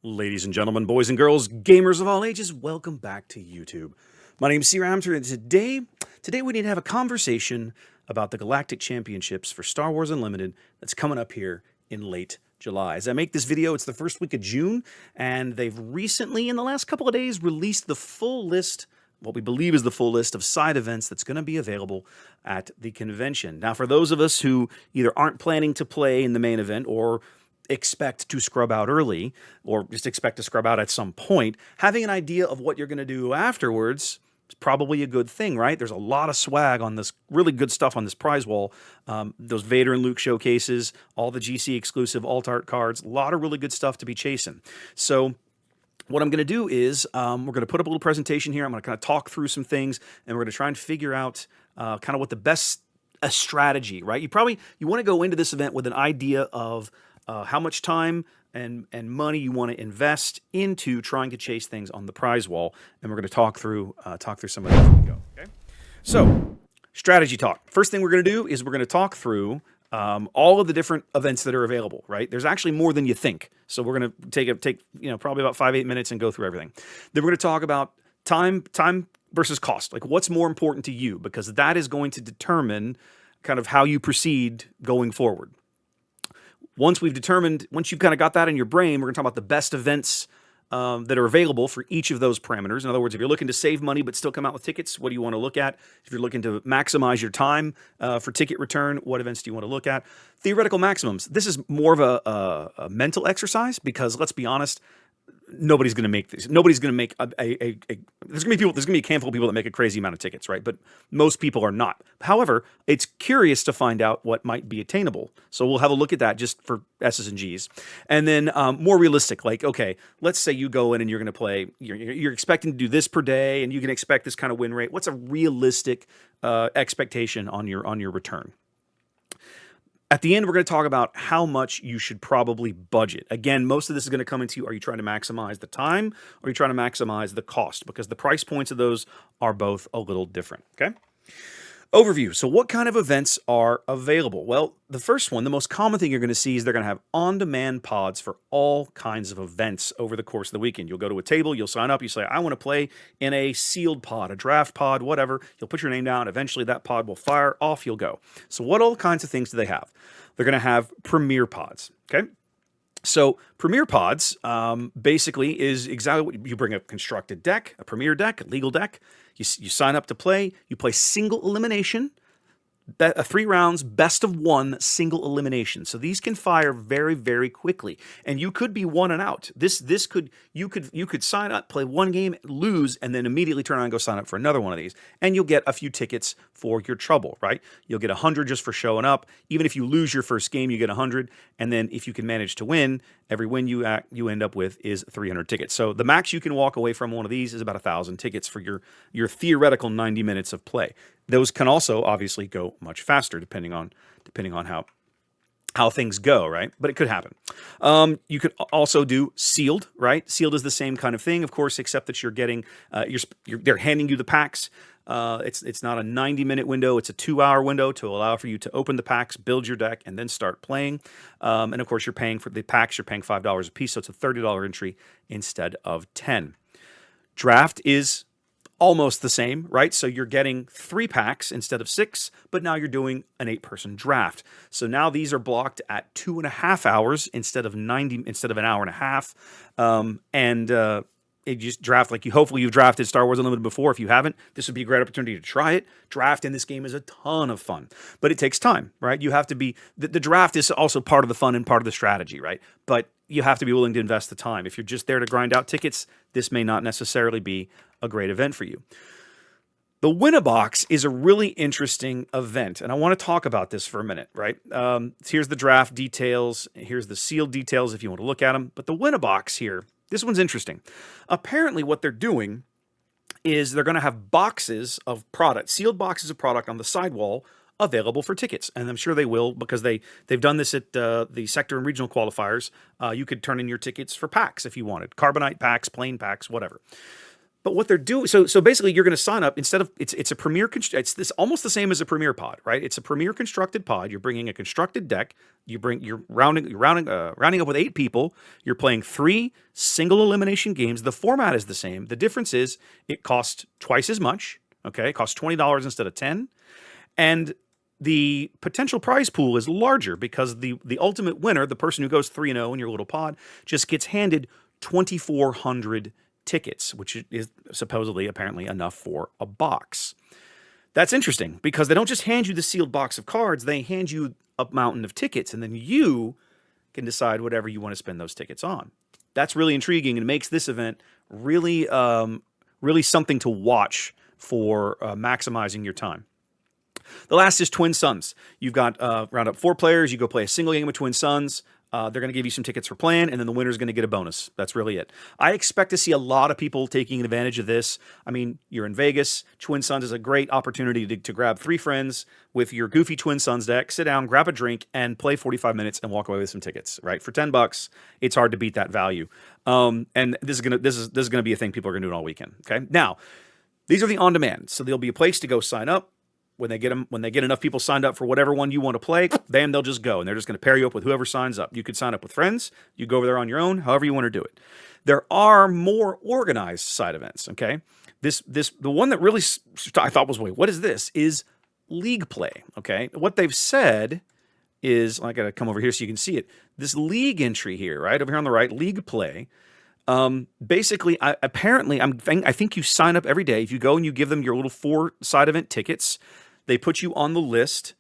Ladies and gentlemen, boys and girls, gamers of all ages, welcome back to YouTube. My name is C. Ramter, and today we need to have a conversation about the Galactic Championships for Star Wars Unlimited that's coming up here in late July. As I make this video, it's the first week of June, and they've recently, in the last couple of days, released the full list, what we believe is the full list of side events that's going to be available at the convention. Now, for those of us who either aren't planning to play in the main event or expect to scrub out early, or just expect to scrub out at some point, having an idea of what you're going to do afterwards is probably a good thing, right? There's a lot of swag on this, really good stuff on this prize wall. Those Vader and Luke showcases, all the GC exclusive alt art cards, a lot of really good stuff to be chasing. So what I'm going to do is we're going to put up a little presentation here. I'm going to kind of talk through some things, and we're going to try and figure out kind of what the best strategy, right? You want to go into this event with an idea of how much time and money you want to invest into trying to chase things on the prize wall, and we're going to talk through some of that as we go. Okay, so strategy talk. First thing we're going to do is we're going to talk through all of the different events that are available. Right, there's actually more than you think. So we're going to take probably about 5-8 minutes and go through everything. Then we're going to talk about time versus cost. Like, what's more important to you, because that is going to determine kind of how you proceed going forward. Once you've kind of got that in your brain, we're going to talk about the best events that are available for each of those parameters. In other words, if you're looking to save money but still come out with tickets, what do you want to look at? If you're looking to maximize your time for ticket return, what events do you want to look at? Theoretical maximums. This is more of a mental exercise, because let's be honest, nobody's going to make this. Nobody's going to make there's going to be a handful of people that make a crazy amount of tickets, right? But most people are not. However, it's curious to find out what might be attainable. So we'll have a look at that just for S's and G's. And then more realistic, like, okay, let's say you go in and you're going to play, you're expecting to do this per day, and you can expect this kind of win rate. What's a realistic expectation on your return? At the end, we're going to talk about how much you should probably budget. Again, most of this is going to come into, are you trying to maximize the time, or are you trying to maximize the cost? Because the price points of those are both a little different, okay? Overview. So what kind of events are available? Well, the first one, the most common thing you're going to see is they're going to have on-demand pods for all kinds of events over the course of the weekend. You'll go to a table, you'll sign up, you say, I want to play in a sealed pod, a draft pod, whatever. You'll put your name down. Eventually that pod will fire, off you'll go. So what all kinds of things do they have? They're going to have premier pods, okay? So premier pods basically is exactly what you bring: a constructed deck, a premier deck, a legal deck. You sign up to play. You play single elimination, 3 rounds, best of 1 single elimination. So these can fire very, very quickly, and you could be 1 and out. You could sign up, play 1 game, lose, and then immediately turn around and go sign up for another one of these, and you'll get a few tickets for your trouble. Right? You'll get 100 just for showing up. Even if you lose your first game, you get 100, and then if you can manage to win, every win you end up with is 300 tickets. So the max you can walk away from one of these is about 1,000 tickets for your theoretical 90 minutes of play. Those can also obviously go much faster depending on how things go, right? But it could happen. You could also do sealed, right? Sealed is the same kind of thing, of course, except that you're getting they're handing you the packs. It's not a 90-minute window; it's a 2-hour window to allow for you to open the packs, build your deck, and then start playing. And of course, you're paying for the packs. You're paying $5 a piece, so it's a $30 entry instead of $10. Draft is almost the same, right? So you're getting 3 packs instead of 6, but now you're doing an 8-person draft. So now these are blocked at 2.5 hours instead of an hour and a half. You just draft hopefully you've drafted Star Wars Unlimited before. If you haven't, this would be a great opportunity to try it. Draft in this game is a ton of fun, but it takes time, right? You have to be, the draft is also part of the fun and part of the strategy, right? But you have to be willing to invest the time. If you're just there to grind out tickets, this may not necessarily be a great event for you. The Win-A-Box is a really interesting event, and I want to talk about this for a minute, right? Here's the draft details. Here's the sealed details if you want to look at them. But the Win-A-Box here, this one's interesting. Apparently what they're doing is they're going to have boxes of product, sealed boxes of product on the sidewall available for tickets. And I'm sure they will, because they've done this at the sector and regional qualifiers. You could turn in your tickets for packs if you wanted. Carbonite packs, plain packs, whatever. But what they're doing, so basically, you're going to sign up instead of it's a premier. It's this almost the same as a premier pod, right? It's a premier constructed pod. You're bringing a constructed deck. You're rounding up with 8 people. You're playing 3 single elimination games. The format is the same. The difference is it costs twice as much. Okay, it costs $20 instead of 10, and the potential prize pool is larger because the ultimate winner, the person who goes 3-0 in your little pod, just gets handed 2,400 tickets, which is supposedly apparently enough for a box. That's interesting because they don't just hand you the sealed box of cards, they hand you a mountain of tickets, and then you can decide whatever you want to spend those tickets on. That's really intriguing and makes this event really, really something to watch for maximizing your time. The last is Twin Suns. You've got round up 4 players. You go play a single game with Twin Suns. They're going to give you some tickets for playing, and then the winner's going to get a bonus. That's really it. I expect to see a lot of people taking advantage of this. I mean, you're in Vegas. Twin Suns is a great opportunity to grab 3 friends with your goofy Twin Suns deck, sit down, grab a drink, and play 45 minutes and walk away with some tickets. Right, for $10, it's hard to beat that value. And this is gonna be a thing people are gonna do all weekend. Okay, now these are the on demand, so there'll be a place to go sign up. When they get enough people signed up for whatever one you want to play, bam, they'll just go, and they're just going to pair you up with whoever signs up. You could sign up with friends. You go over there on your own, however you want to do it. There are more organized side events. Okay, the one that really I thought was, wait, what is this? Is league play. Okay, what they've said is, I got to come over here so you can see it. This league entry here, right over here on the right, league play. Basically, I think you sign up every day. If you go and you give them your little 4 side event tickets, they put you on the list.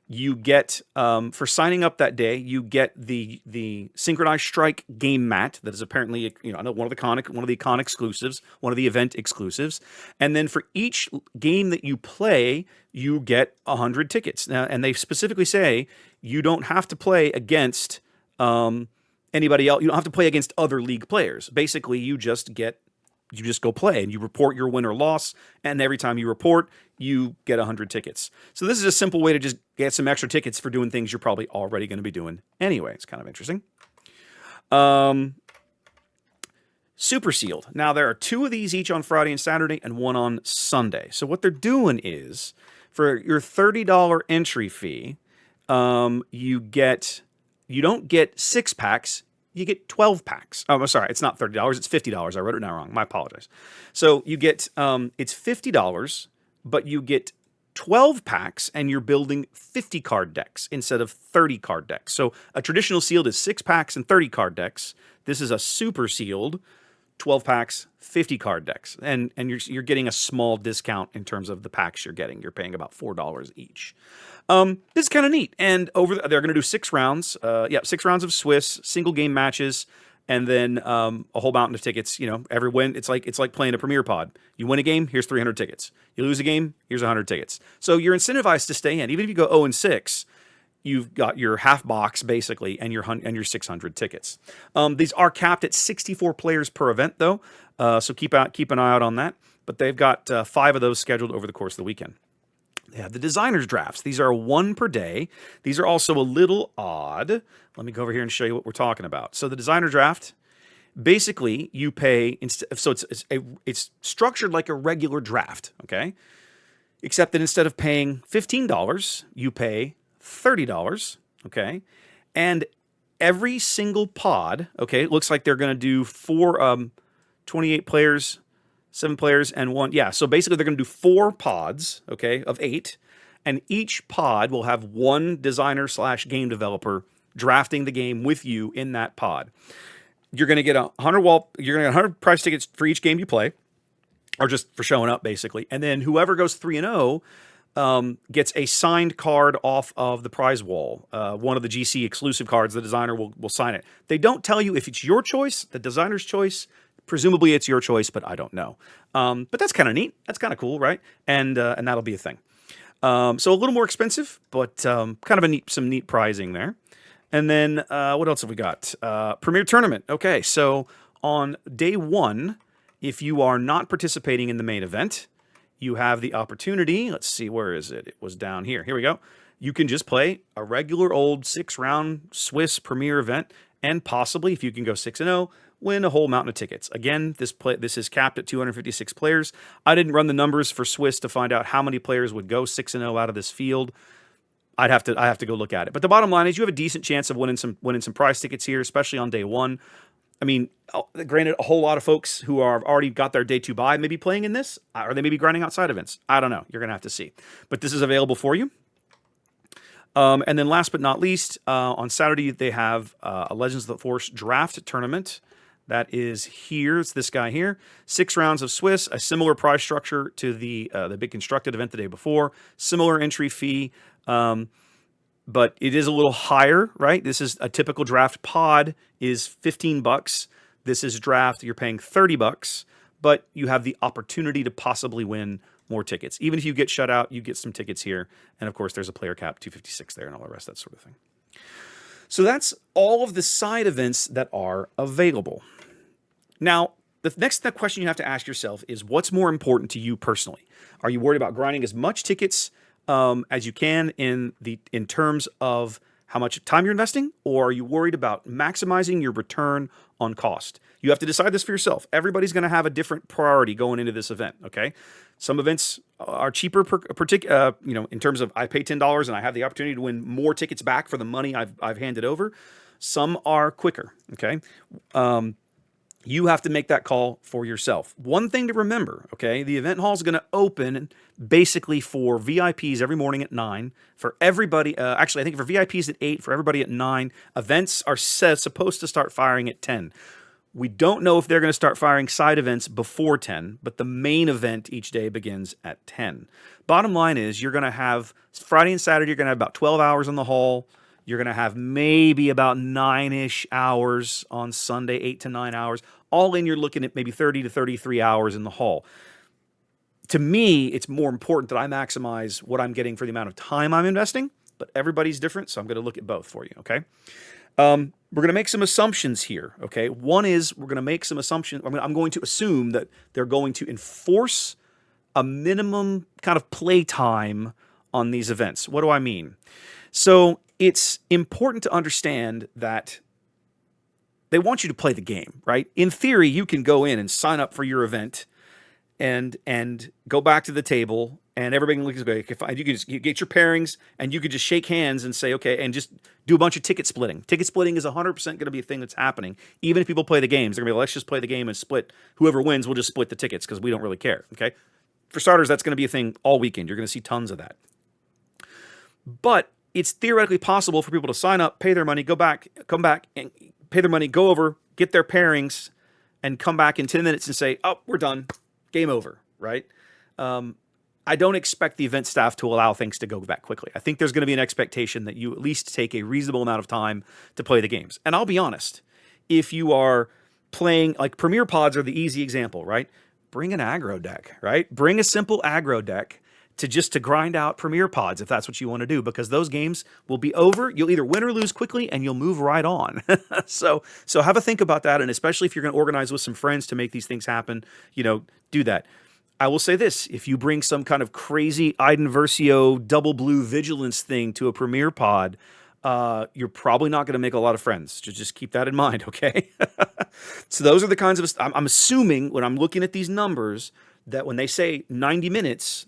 You get, for signing up that day, you get the Synchronized Strike game mat that is apparently, one of the con exclusives, one of the event exclusives. And then for each game that you play, you get 100 tickets. Now, and they specifically say you don't have to play against anybody else. You don't have to play against other league players. Basically, you just go play and you report your win or loss. And every time you report, you get 100 tickets. So this is a simple way to just get some extra tickets for doing things you're probably already going to be doing anyway. It's kind of interesting. Super Sealed. Now, there are 2 of these each on Friday and Saturday and 1 on Sunday. So what they're doing is, for your $30 entry fee, you don't get 6 packs, you get 12 packs. Oh, I'm sorry, it's not $30, it's $50. I wrote it down wrong. My apologies. So you get, it's $50, but you get 12 packs and you're building 50 card decks instead of 30 card decks. So a traditional sealed is 6 packs and 30 card decks. This is a super sealed, 12 packs, 50 card decks. And you're getting a small discount in terms of the packs you're getting. You're paying about $4 each. This is kind of neat. And they're going to do 6 rounds. 6 rounds of Swiss, single game matches, and then a whole mountain of tickets. Every win, it's like playing a Premier Pod. You win a game, here's 300 tickets. You lose a game, here's 100 tickets. So you're incentivized to stay in. Even if you go 0-6, you've got your half box basically, and your 600 tickets. These are capped at 64 players per event, though. So keep an eye out on that. But they've got 5 of those scheduled over the course of the weekend. They have the designers drafts. These are 1 per day. These are also a little odd. Let me go over here and show you what we're talking about. So the designer draft, basically you pay, so it's structured like a regular draft, okay? Except that instead of paying $15, you pay $30, okay? And every single pod, okay, it looks like they're going to do 28 players, 7 players, and 1. Yeah, so basically they're going to do 4 pods, okay, of 8. And each pod will have 1 designer/game developer drafting the game with you in that pod. You're going to get 100 prize tickets for each game you play, or just for showing up, basically. And then whoever goes 3-0 gets a signed card off of the prize wall. One of the GC exclusive cards, the designer will sign it. They don't tell you if it's your choice, the designer's choice. Presumably it's your choice, but I don't know. But that's kind of neat. That's kind of cool, right? And that'll be a thing. So a little more expensive, but kind of some neat prizing there. And then what else have we got? Premier Tournament. Okay, so on day 1, if you are not participating in the main event, you have the opportunity. Let's see, where is it? It was down here. Here we go. You can just play a regular old 6-round Swiss Premier event, and possibly, if you can go 6-0, win a whole mountain of tickets. Again, this is capped at 256 players. I didn't run the numbers for Swiss to find out how many players would go 6-0 out of this field. I have to go look at it. But the bottom line is you have a decent chance of winning some prize tickets here, especially on day one. I mean, granted, a whole lot of folks who are already got their day two buy may be playing in this, or they may be grinding outside events. I don't know. You're going to have to see. But this is available for you. And then last but not least, on Saturday, they have a Legends of the Force draft tournament. That is here. It's this guy here. 6 rounds of Swiss, a similar prize structure to the big constructed event the day before. Similar entry fee. But it is a little higher, right? This is a typical draft pod is $15. This is draft, you're paying $30, but you have the opportunity to possibly win more tickets. Even if you get shut out, you get some tickets here. And of course, there's a player cap, 256 there and all the rest, that sort of thing. So that's all of the side events that are available. Now, the next question you have to ask yourself is what's more important to you personally? Are you worried about grinding as much tickets as you can in terms of how much time you're investing, or are you worried about maximizing your return on cost? You have to decide this for yourself. Everybody's going to have a different priority going into this event. Okay, some events are cheaper, in terms of I pay $10 and I have the opportunity to win more tickets back for the money I've handed over. Some are quicker. Okay. You have to make that call for yourself. One thing to remember, okay, the event hall is going to open basically for VIPs every morning at 9. For everybody, actually, I think for VIPs at 8, for everybody at 9. Events are supposed to start firing at 10. We don't know if they're going to start firing side events before 10, but the main event each day begins at 10. Bottom line is you're going to have Friday and Saturday, you're going to have about 12 hours in the hall. You're going to have maybe about 9-ish hours on Sunday, 8 to 9 hours. All in, you're looking at maybe 30 to 33 hours in the hall. To me, it's more important that I maximize what I'm getting for the amount of time I'm investing, but everybody's different, so I'm going to look at both for you, okay? We're going to make some assumptions here, okay? One is we're going to make some assumptions. I'm going to assume that they're going to enforce a minimum kind of play time on these events. What do I mean? So it's important to understand that they want you to play the game, right? In theory, you can go in and sign up for your event and go back to the table and everybody can look at it. You can just get your pairings and you could just shake hands and say, okay, and just do a bunch of ticket splitting. Ticket splitting is 100% going to be a thing that's happening. Even if people play the games, they're going to be like, let's just play the game and split. Whoever wins, we'll just split the tickets because we don't really care, okay? For starters, that's going to be a thing all weekend. You're going to see tons of that. But it's theoretically possible for people to sign up, pay their money, come back, and pay their money, go over, get their pairings, and come back in 10 minutes and say, oh, we're done. Game over, right? I don't expect the event staff to allow things to go that quickly. I think there's going to be an expectation that you at least take a reasonable amount of time to play the games. And I'll be honest, if you are playing, like Premier Pods are the easy example, right? Bring an aggro deck, right? Bring a simple aggro deck to grind out Premier Pods if that's what you want to do, because those games will be over. You'll either win or lose quickly and you'll move right on. So have a think about that. And especially if you're going to organize with some friends to make these things happen, do that. I will say this, if you bring some kind of crazy Iden Versio double blue vigilance thing to a Premier Pod, you're probably not going to make a lot of friends. Just keep that in mind, okay? So those are the kinds of, I'm assuming when I'm looking at these numbers that when they say 90 minutes,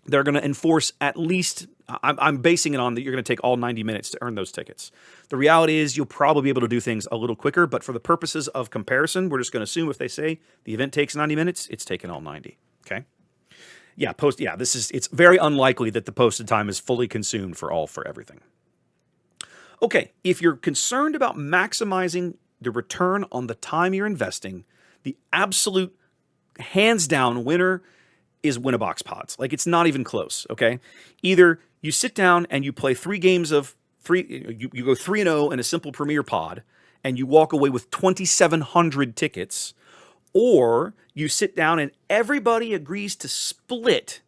they're going to enforce at least, I'm basing it on that you're going to take all 90 minutes to earn those tickets. The reality is you'll probably be able to do things a little quicker, but for the purposes of comparison, we're just going to assume if they say the event takes 90 minutes, it's taken all 90, okay? It's very unlikely that the posted time is fully consumed for everything. Okay, if you're concerned about maximizing the return on the time you're investing, the absolute hands down winner is Win-A-Box Pods. Like, it's not even close, okay? Either you sit down and you play 3 games of 3, you go 3-0 in a simple Premier Pod, and you walk away with 2,700 tickets, or you sit down and everybody agrees to split,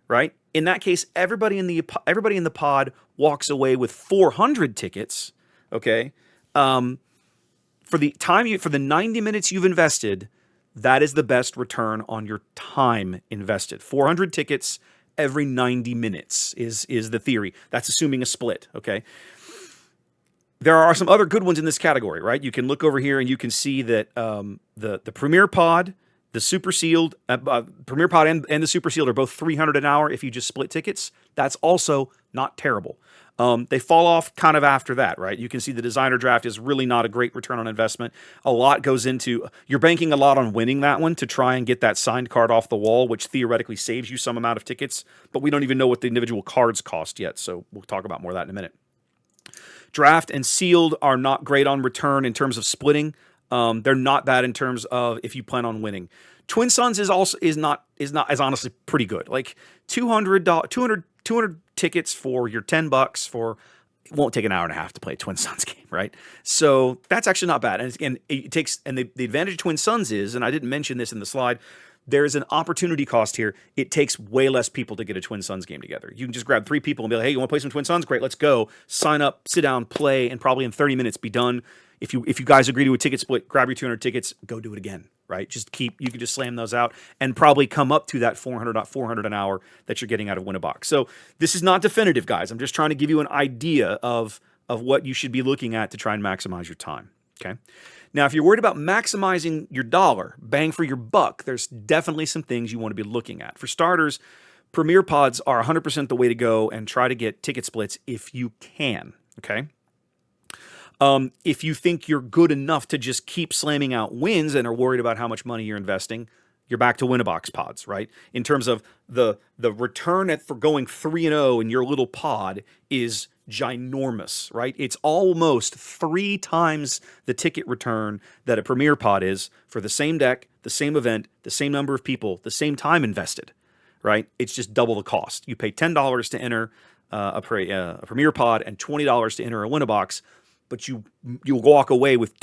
right? In that case, everybody in the pod walks away with 400 tickets, okay? For the 90 minutes you've invested, that is the best return on your time invested. 400 tickets every 90 minutes is the theory. That's assuming a split, okay? There are some other good ones in this category, right? You can look over here and you can see that the Premier Pod, the Super Sealed, Premier Pod and the Super Sealed are both 300 an hour if you just split tickets. That's also not terrible. They fall off kind of after that, right? You can see the designer draft is really not a great return on investment. A lot goes into, you're banking a lot on winning that one to try and get that signed card off the wall, which theoretically saves you some amount of tickets, but we don't even know what the individual cards cost yet, so we'll talk about more of that in a minute. Draft and sealed are not great on return in terms of splitting. They're not bad in terms of if you plan on winning. Twin Suns is honestly pretty good. Like $200 tickets for your $10 for, it won't take an hour and a half to play a Twin Suns game, right? So that's actually not bad. And again, it takes, and the advantage of Twin Suns is, and I didn't mention this in the slide, there's an opportunity cost here. It takes way less people to get a Twin Suns game together. You can just grab 3 people and be like, hey, you want to play some Twin Suns? Great, let's go. Sign up, sit down, play, and probably in 30 minutes be done. If you guys agree to a ticket split, grab your 200 tickets, go do it again, right? You can just slam those out and probably come up to that 400 an hour that you're getting out of Win-A-Box. So this is not definitive, guys. I'm just trying to give you an idea of what you should be looking at to try and maximize your time, okay? Now, if you're worried about maximizing your dollar, bang for your buck, there's definitely some things you want to be looking at. For starters, Premier Pods are 100% the way to go, and try to get ticket splits if you can, okay? If you think you're good enough to just keep slamming out wins and are worried about how much money you're investing, you're back to Win-A-Box pods, right? In terms of the return for going 3-0 in your little pod is ginormous, right? It's almost 3 times the ticket return that a Premier Pod is for the same deck, the same event, the same number of people, the same time invested, right? It's just double the cost. You pay $10 to enter a Premier Pod and $20 to enter a Win-A-Box, but you'll walk away with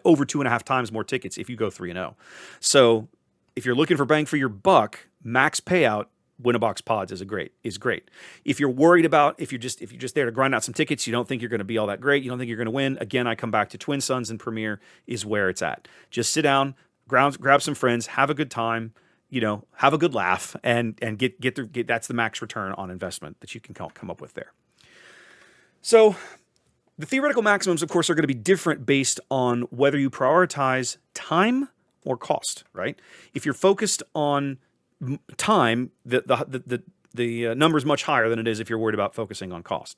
over 2.5 times more tickets if you go 3-0. So if you're looking for bang for your buck, max payout, Win-A-Box pods is great. If you're worried about, if you're just there to grind out some tickets, you don't think you're going to be all that great, you don't think you're going to win, again, I come back to Twin Suns and Premier is where it's at. Just sit down, grab some friends, have a good time, have a good laugh, and get that's the max return on investment that you can come up with there. So the theoretical maximums, of course, are going to be different based on whether you prioritize time or cost, right? If you're focused on time, the number is much higher than it is if you're worried about focusing on cost.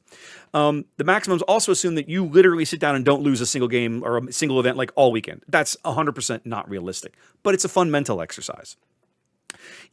The maximums also assume that you literally sit down and don't lose a single game or a single event like all weekend. That's 100% not realistic, but it's a fun mental exercise.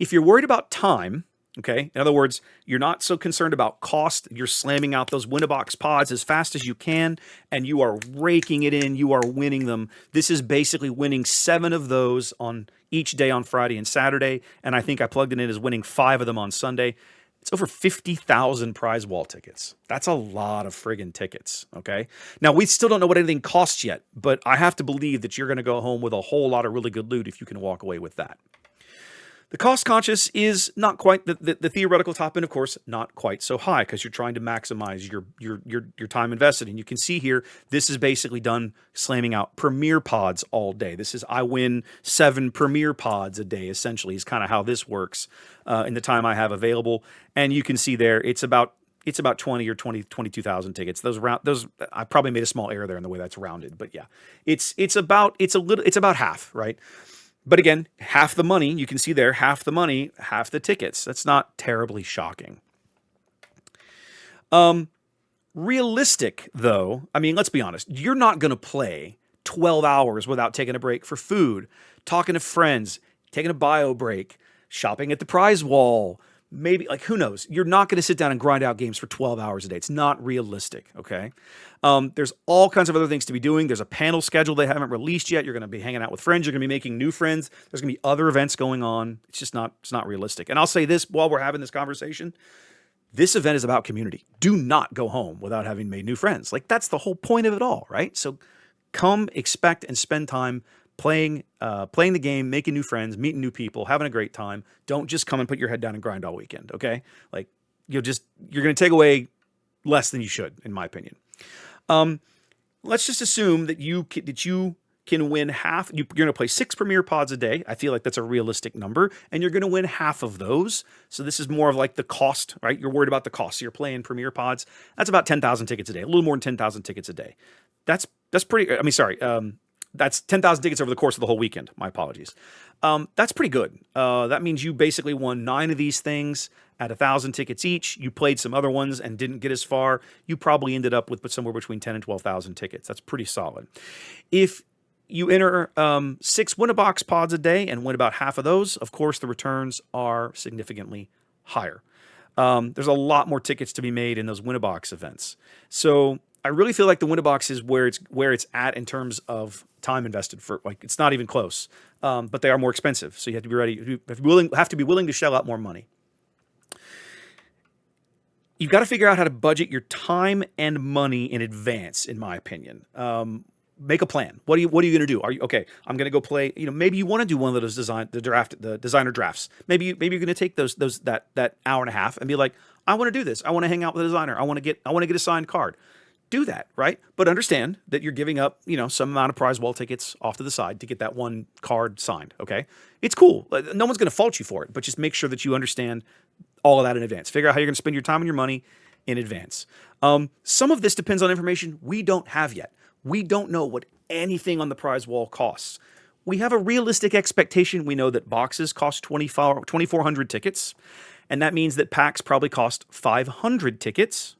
If you're worried about time, okay, in other words, you're not so concerned about cost, you're slamming out those Win-A-Box pods as fast as you can, and you are raking it in, you are winning them. This is basically winning 7 of those on each day on Friday and Saturday, and I think I plugged it in as winning 5 of them on Sunday. It's over 50,000 prize wall tickets. That's a lot of friggin' tickets, okay? Now, we still don't know what anything costs yet, but I have to believe that you're going to go home with a whole lot of really good loot if you can walk away with that. The cost conscious is not quite the theoretical top end, of course, not quite so high because you're trying to maximize your time invested. And you can see here, this is basically done slamming out Premier Pods all day. This is I win 7 Premier Pods a day, essentially, is kind of how this works in the time I have available. And you can see there, it's about 20 or 22,000 tickets. Those I probably made a small error there in the way that's rounded, but yeah, it's about half, right? But again, half the money, you can see there, half the money, half the tickets. That's not terribly shocking. Realistic, though, I mean, let's be honest. You're not going to play 12 hours without taking a break for food, talking to friends, taking a bio break, shopping at the prize wall, maybe, like, who knows? You're not going to sit down and grind out games for 12 hours a day. It's not realistic, okay? There's all kinds of other things to be doing. There's a panel schedule they haven't released yet. You're going to be hanging out with friends. You're going to be making new friends. There's going to be other events going on. It's not realistic. And I'll say this while we're having this conversation. This event is about community. Do not go home without having made new friends. Like, that's the whole point of it all, right? So come, expect, and spend time playing the game, making new friends, meeting new people, having a great time. Don't just come and put your head down and grind all weekend, okay? Like, you're going to take away less than you should, in my opinion. Let's just assume that you can win half. You're going to play 6 Premier Pods a day. I feel like that's a realistic number, and you're going to win half of those. So this is more of like the cost, right? You're worried about the cost. So you're playing Premier Pods. That's about 10,000 tickets a day, a little more than 10,000 tickets a day. That's pretty. I mean, sorry. That's 10,000 tickets over the course of the whole weekend. My apologies. That's pretty good. That means you basically won 9 of these things at 1,000 tickets each. You played some other ones and didn't get as far. You probably ended up with somewhere between 10 and 12,000 tickets. That's pretty solid. If you enter 6 win-a-box pods a day and win about half of those, of course, the returns are significantly higher. There's a lot more tickets to be made in those win-a-box events. So I really feel like the win-a-box is where it's at in terms of time invested. For like, it's not even close. But they are more expensive, so you have to be ready. You have to be willing to shell out more money. You've got to figure out how to budget your time and money in advance, in my opinion. Make a plan. What are you going to do? Are you okay? I'm going to go play. Maybe you want to do one of those designer drafts. Maybe you're going to take that hour and a half and be like, I want to do this. I want to hang out with a designer. I want to get a signed card. Do that, right? But understand that you're giving up, some amount of prize wall tickets off to the side to get that one card signed. Okay, it's cool. No one's going to fault you for it, but just make sure that you understand all of that in advance. Figure out how you're going to spend your time and your money in advance. Some of this depends on information we don't have yet. We don't know what anything on the prize wall costs. We have a realistic expectation. We know that boxes cost 2,400 tickets, and that means that packs probably cost 500 tickets.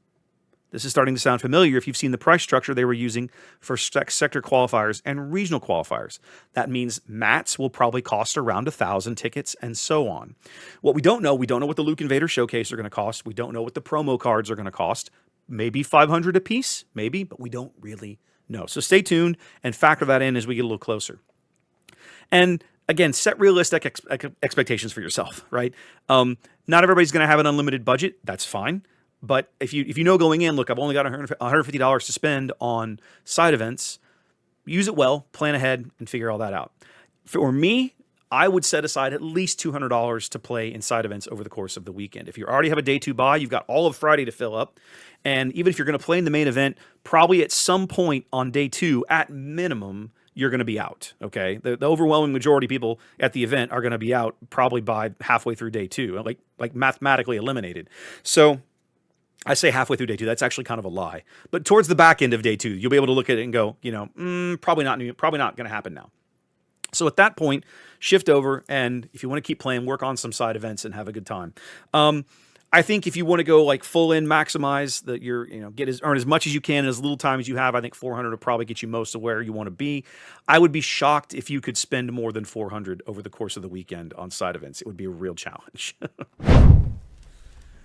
This is starting to sound familiar if you've seen the price structure they were using for sector qualifiers and regional qualifiers. That means mats will probably cost around 1,000 tickets and so on. What we don't know what the Luke Invader Showcase are going to cost. We don't know what the promo cards are going to cost. Maybe 500 a piece, maybe, but we don't really know. So stay tuned and factor that in as we get a little closer. And again, set realistic expectations for yourself, right? Not everybody's going to have an unlimited budget. That's fine. But if you know going in, look, I've only got $150 to spend on side events, use it well, plan ahead, and figure all that out. For me, I would set aside at least $200 to play in side events over the course of the weekend. If you already have a day 2 buy, you've got all of Friday to fill up. And even if you're going to play in the main event, probably at some point on day 2, at minimum, you're going to be out, okay? The overwhelming majority of people at the event are going to be out probably by halfway through day 2, like mathematically eliminated. So I say halfway through day 2. That's actually kind of a lie. But towards the back end of day 2, you'll be able to look at it and go, probably not going to happen now. So at that point, shift over, and if you want to keep playing, work on some side events and have a good time. I think if you want to go like full in, maximize that earn as much as you can in as little time as you have. I think 400 will probably get you most of where you want to be. I would be shocked if you could spend more than 400 over the course of the weekend on side events. It would be a real challenge.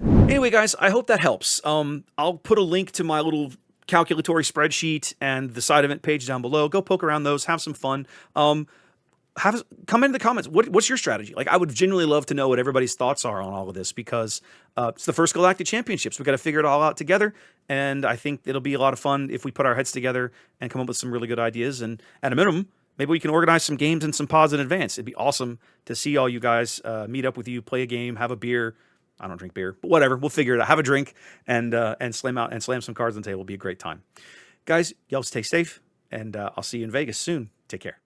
Anyway, guys, I hope that helps. I'll put a link to my little calculatory spreadsheet and the side event page down below. Go poke around those, have some fun. Come into the comments. What's your strategy? Like, I would genuinely love to know what everybody's thoughts are on all of this, because it's the first Galactic Championships. We've got to figure it all out together, and I think it'll be a lot of fun if we put our heads together and come up with some really good ideas. And at a minimum, maybe we can organize some games and some pods in advance. It'd be awesome to see all you guys, meet up with you, play a game, have a beer. I don't drink beer, but whatever. We'll figure it out. Have a drink and slam some cards on the table. It'll be a great time. Guys, y'all stay safe, and I'll see you in Vegas soon. Take care.